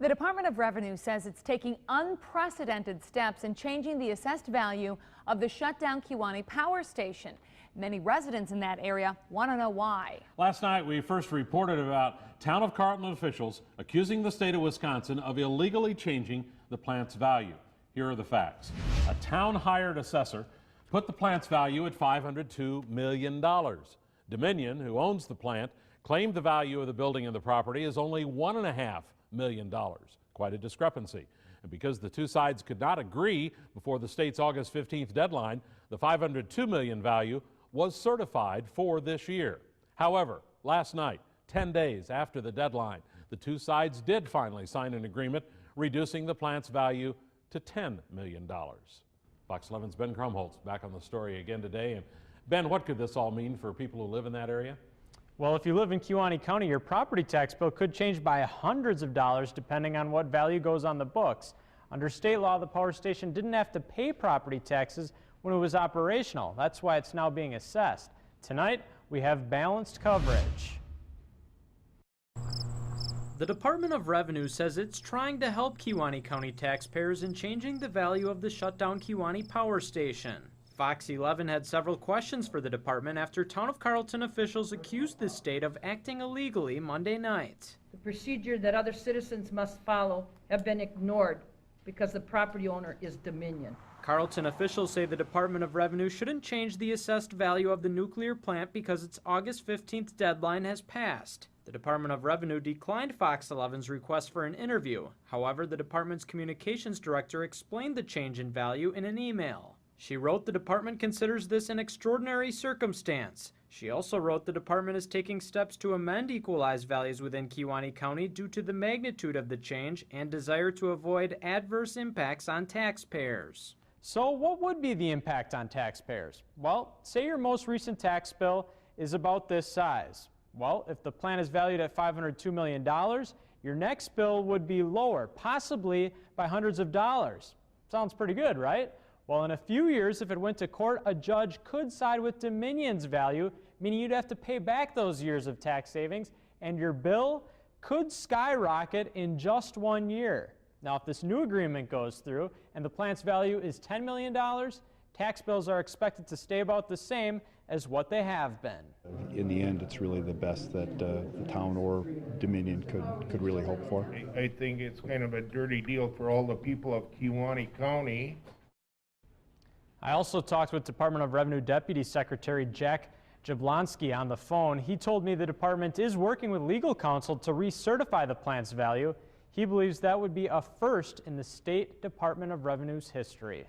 The Department of Revenue says it's taking unprecedented steps in changing the assessed value of the shutdown Kewaunee Power Station. Many residents in that area want to know why. Last night, we first reported about Town of Carlton officials accusing the state of Wisconsin of illegally changing the plant's value. Here are the facts. A town-hired assessor put the plant's value at $502 million. Dominion, who owns the plant, claimed the value of the building and the property is only $1.5 million. Quite a discrepancy. And because the two sides could not agree before the state's August 15th deadline, the $502 million value was certified for this year. However, last night, 10 days after the deadline, the two sides did finally sign an agreement reducing the plant's value to $10 million. Fox 11's Ben Krumholtz back on the story again today. And Ben, what could this all mean for people who live in that area? Well, if you live in Kewaunee County, your property tax bill could change by hundreds of dollars depending on what value goes on the books. Under state law, the power station didn't have to pay property taxes when it was operational. That's why it's now being assessed. Tonight, we have balanced coverage. The Department of Revenue says it's trying to help Kewaunee County taxpayers in changing the value of the shutdown Kewaunee Power Station. Fox 11 had several questions for the department after Town of Carlton officials accused the state of acting illegally Monday night. The procedure that other citizens must follow have been ignored because the property owner is Dominion. Carlton officials say the Department of Revenue shouldn't change the assessed value of the nuclear plant because its August 15th deadline has passed. The Department of Revenue declined Fox 11's request for an interview. However, the department's communications director explained the change in value in an email. She wrote the department considers this an extraordinary circumstance. She also wrote the department is taking steps to amend equalized values within Kewaunee County due to the magnitude of the change and desire to avoid adverse impacts on taxpayers. So what would be the impact on taxpayers? Well, say your most recent tax bill is about this size. Well, if the plant is valued at $502 million, your next bill would be lower, possibly by hundreds of dollars. Sounds pretty good, right? Well, in a few years, if it went to court, a judge could side with Dominion's value, meaning you'd have to pay back those years of tax savings, and your bill could skyrocket in just 1 year. Now, if this new agreement goes through and the plant's value is $10 million, tax bills are expected to stay about the same as what they have been. In the end, it's really the best that the town or Dominion could really hope for. I think it's kind of a dirty deal for all the people of Kewaunee County. I also talked with Department of Revenue Deputy Secretary Jack Jablonski on the phone. He told me the department is working with legal counsel to recertify the plant's value. He believes that would be a first in the State Department of Revenue's history.